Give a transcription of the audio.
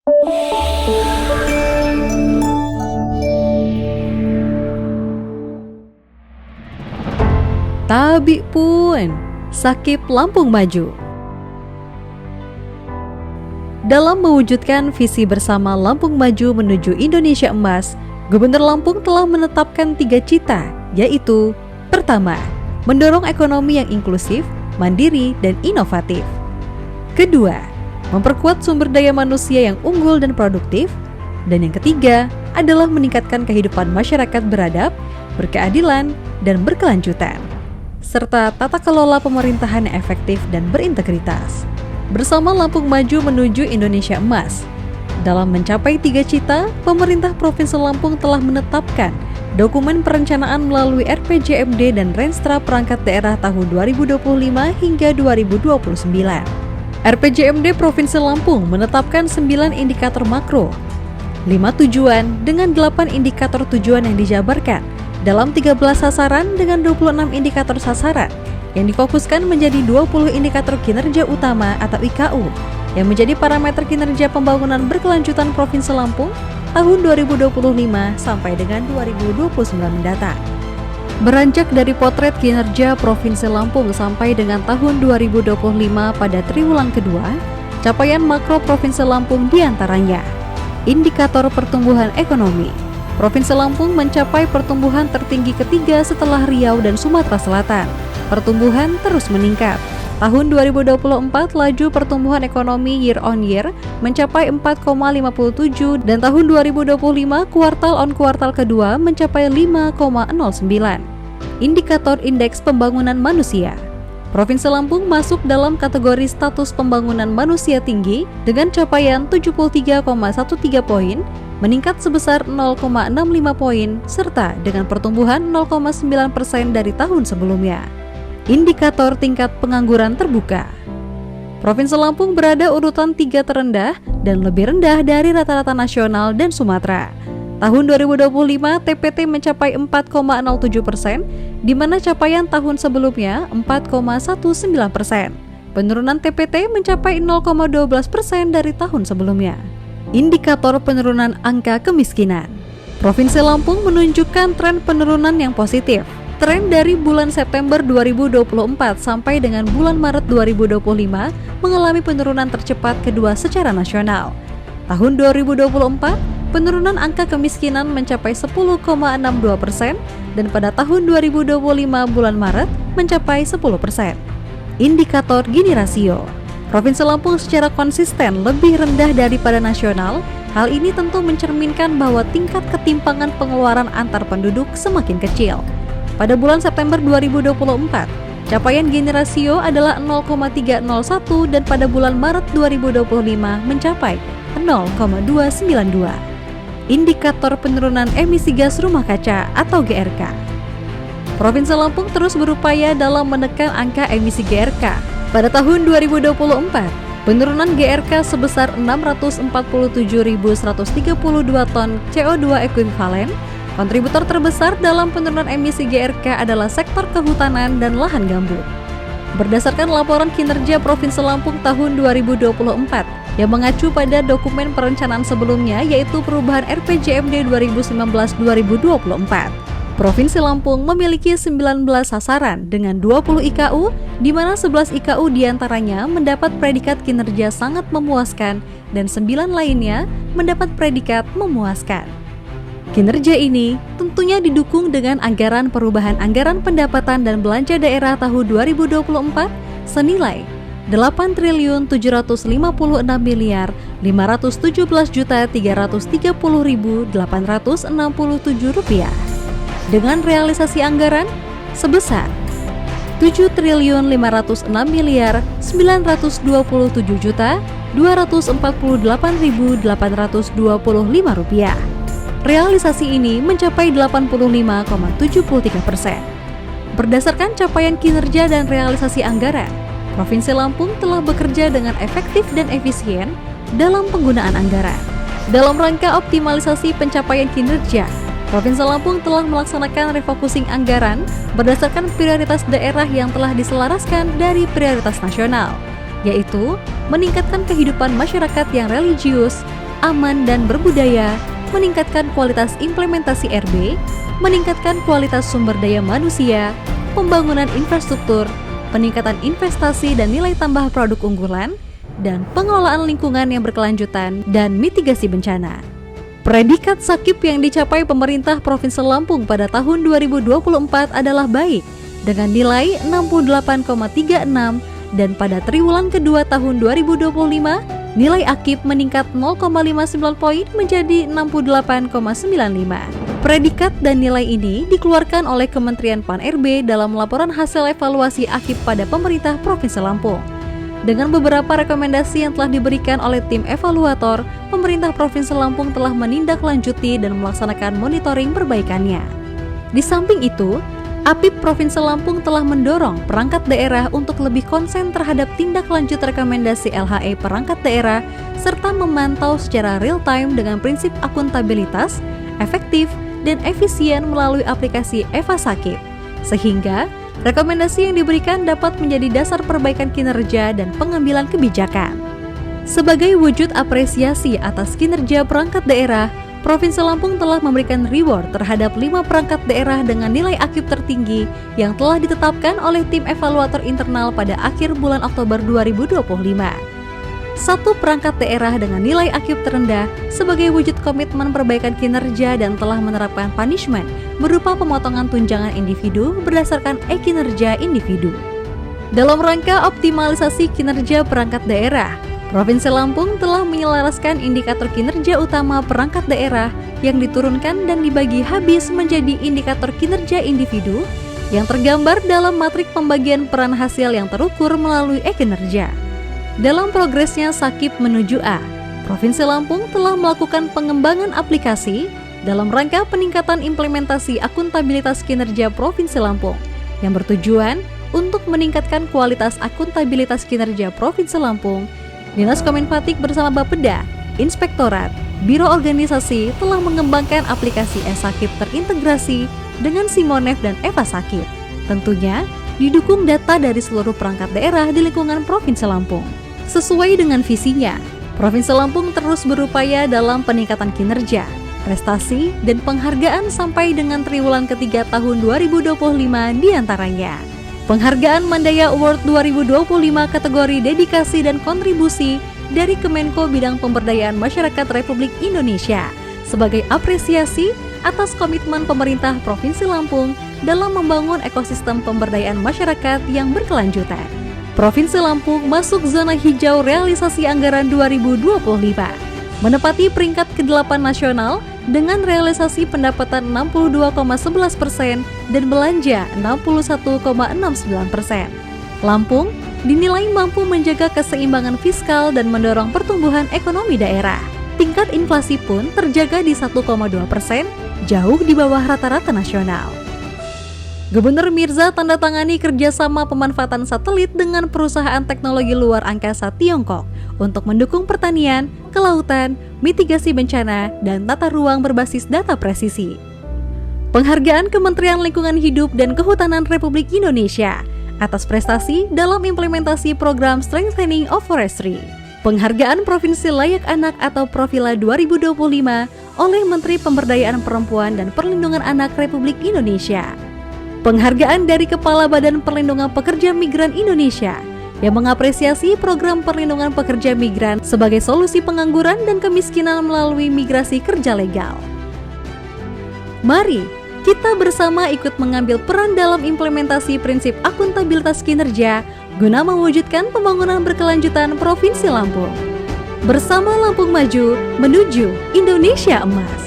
Tabi pun, Sakip Lampung Maju. Dalam mewujudkan visi bersama Lampung Maju menuju Indonesia Emas, Gubernur Lampung telah menetapkan 3 cita, yaitu: pertama, mendorong ekonomi yang inklusif, mandiri, dan inovatif. Kedua, memperkuat sumber daya manusia yang unggul dan produktif. Dan yang ketiga adalah meningkatkan kehidupan masyarakat beradab, berkeadilan, dan berkelanjutan, serta tata kelola pemerintahan yang efektif dan berintegritas. Bersama Lampung Maju menuju Indonesia Emas. Dalam mencapai 3 cita, pemerintah Provinsi Lampung telah menetapkan dokumen perencanaan melalui RPJMD dan Renstra Perangkat Daerah tahun 2025 hingga 2029. RPJMD Provinsi Lampung menetapkan 9 indikator makro, 5 tujuan dengan 8 indikator tujuan yang dijabarkan dalam 13 sasaran dengan 26 indikator sasaran yang difokuskan menjadi 20 indikator kinerja utama atau IKU yang menjadi parameter kinerja pembangunan berkelanjutan Provinsi Lampung tahun 2025 sampai dengan 2029 mendatang. Beranjak dari potret kinerja Provinsi Lampung sampai dengan tahun 2025 pada triwulan kedua, capaian makro Provinsi Lampung diantaranya: indikator pertumbuhan ekonomi. Provinsi Lampung mencapai pertumbuhan tertinggi ketiga setelah Riau dan Sumatera Selatan. Pertumbuhan terus meningkat. Tahun 2024 laju pertumbuhan ekonomi year on year mencapai 4,57 dan tahun 2025 kuartal on kuartal kedua mencapai 5,09. Indikator indeks pembangunan manusia. Provinsi Lampung masuk dalam kategori status pembangunan manusia tinggi dengan capaian 73,13 poin, meningkat sebesar 0,65 poin, serta dengan pertumbuhan 0,9% dari tahun sebelumnya. Indikator tingkat pengangguran terbuka. Provinsi Lampung berada urutan 3 terendah dan lebih rendah dari rata-rata nasional dan Sumatera. Tahun 2025 TPT mencapai 4,07%, di mana capaian tahun sebelumnya 4,19%. Penurunan TPT mencapai 0,12% dari tahun sebelumnya. Indikator penurunan angka kemiskinan. Provinsi Lampung menunjukkan tren penurunan yang positif. Tren dari bulan September 2024 sampai dengan bulan Maret 2025 mengalami penurunan tercepat kedua secara nasional. Tahun 2024, penurunan angka kemiskinan mencapai 10,62% dan pada tahun 2025 bulan Maret mencapai 10%. Indikator Gini rasio. Provinsi Lampung secara konsisten lebih rendah daripada nasional. Hal ini tentu mencerminkan bahwa tingkat ketimpangan pengeluaran antar penduduk semakin kecil. Pada bulan September 2024, capaian Gini rasio adalah 0,301 dan pada bulan Maret 2025 mencapai 0,292. Indikator penurunan emisi gas rumah kaca atau GRK. Provinsi Lampung terus berupaya dalam menekan angka emisi GRK. Pada tahun 2024, penurunan GRK sebesar 647.132 ton CO2 ekuivalen. Kontributor terbesar dalam penurunan emisi GRK adalah sektor kehutanan dan lahan gambut. Berdasarkan laporan kinerja Provinsi Lampung tahun 2024 yang mengacu pada dokumen perencanaan sebelumnya yaitu perubahan RPJMD 2019-2024. Provinsi Lampung memiliki 19 sasaran dengan 20 IKU, di mana 11 IKU diantaranya mendapat predikat kinerja sangat memuaskan dan 9 lainnya mendapat predikat memuaskan. Kinerja ini tentunya didukung dengan anggaran perubahan anggaran pendapatan dan belanja daerah tahun 2024 senilai Rp8.517.330.867 dengan realisasi anggaran sebesar Rp7.506.949.248.825. Realisasi ini mencapai 85,73%. Berdasarkan capaian kinerja dan realisasi anggaran, Provinsi Lampung telah bekerja dengan efektif dan efisien dalam penggunaan anggaran. Dalam rangka optimalisasi pencapaian kinerja, Provinsi Lampung telah melaksanakan refocusing anggaran berdasarkan prioritas daerah yang telah diselaraskan dari prioritas nasional, yaitu meningkatkan kehidupan masyarakat yang religius, aman dan berbudaya, meningkatkan kualitas implementasi RB, meningkatkan kualitas sumber daya manusia, pembangunan infrastruktur, peningkatan investasi dan nilai tambah produk unggulan, dan pengelolaan lingkungan yang berkelanjutan dan mitigasi bencana. Predikat Sakip yang dicapai pemerintah Provinsi Lampung pada tahun 2024 adalah baik, dengan nilai 68,36, dan pada triwulan kedua tahun 2025, nilai AKIP meningkat 0,59 poin menjadi 68,95. Predikat dan nilai ini dikeluarkan oleh Kementerian Pan-RB dalam laporan hasil evaluasi AKIP pada pemerintah Provinsi Lampung. Dengan beberapa rekomendasi yang telah diberikan oleh tim evaluator, pemerintah Provinsi Lampung telah menindaklanjuti dan melaksanakan monitoring perbaikannya. Di samping itu, APIP Provinsi Lampung telah mendorong perangkat daerah untuk lebih konsen terhadap tindak lanjut rekomendasi LHE perangkat daerah serta memantau secara real-time dengan prinsip akuntabilitas, efektif, dan efisien melalui aplikasi Eva Sakip, sehingga rekomendasi yang diberikan dapat menjadi dasar perbaikan kinerja dan pengambilan kebijakan. Sebagai wujud apresiasi atas kinerja perangkat daerah, Provinsi Lampung telah memberikan reward terhadap 5 perangkat daerah dengan nilai AKIP tertinggi yang telah ditetapkan oleh tim evaluator internal pada akhir bulan Oktober 2025. 1 perangkat daerah dengan nilai AKIP terendah sebagai wujud komitmen perbaikan kinerja dan telah menerapkan punishment berupa pemotongan tunjangan individu berdasarkan kinerja individu. Dalam rangka optimalisasi kinerja perangkat daerah, Provinsi Lampung telah menyelaraskan indikator kinerja utama perangkat daerah yang diturunkan dan dibagi habis menjadi indikator kinerja individu yang tergambar dalam matrik pembagian peran hasil yang terukur melalui kinerja. Dalam progresnya Sakip menuju A, Provinsi Lampung telah melakukan pengembangan aplikasi dalam rangka peningkatan implementasi akuntabilitas kinerja Provinsi Lampung yang bertujuan untuk meningkatkan kualitas akuntabilitas kinerja Provinsi Lampung. Dinas Kominfatik bersama Bapeda, Inspektorat, Biro Organisasi telah mengembangkan aplikasi e-Sakip terintegrasi dengan Simonef dan Eva Sakip. Tentunya didukung data dari seluruh perangkat daerah di lingkungan Provinsi Lampung. Sesuai dengan visinya, Provinsi Lampung terus berupaya dalam peningkatan kinerja, prestasi, dan penghargaan sampai dengan triwulan ketiga tahun 2025 diantaranya. Penghargaan Mandaya Award 2025 kategori dedikasi dan kontribusi dari Kemenko Bidang Pemberdayaan Masyarakat Republik Indonesia sebagai apresiasi atas komitmen pemerintah Provinsi Lampung dalam membangun ekosistem pemberdayaan masyarakat yang berkelanjutan. Provinsi Lampung masuk zona hijau realisasi anggaran 2025, menempati peringkat ke-8 nasional dengan realisasi pendapatan 62,11% dan belanja 61,69%. Lampung dinilai mampu menjaga keseimbangan fiskal dan mendorong pertumbuhan ekonomi daerah. Tingkat inflasi pun terjaga di 1,2%, jauh di bawah rata-rata nasional. Gubernur Mirza tanda tangani kerjasama pemanfaatan satelit dengan perusahaan teknologi luar angkasa Tiongkok untuk mendukung pertanian, kelautan, mitigasi bencana, dan tata ruang berbasis data presisi. Penghargaan Kementerian Lingkungan Hidup dan Kehutanan Republik Indonesia atas prestasi dalam implementasi program Strengthening of Forestry. Penghargaan Provinsi Layak Anak atau Profila 2025 oleh Menteri Pemberdayaan Perempuan dan Perlindungan Anak Republik Indonesia. Penghargaan dari Kepala Badan Perlindungan Pekerja Migran Indonesia yang mengapresiasi program perlindungan pekerja migran sebagai solusi pengangguran dan kemiskinan melalui migrasi kerja legal. Mari kita bersama ikut mengambil peran dalam implementasi prinsip akuntabilitas kinerja guna mewujudkan pembangunan berkelanjutan Provinsi Lampung. Bersama Lampung Maju menuju Indonesia Emas.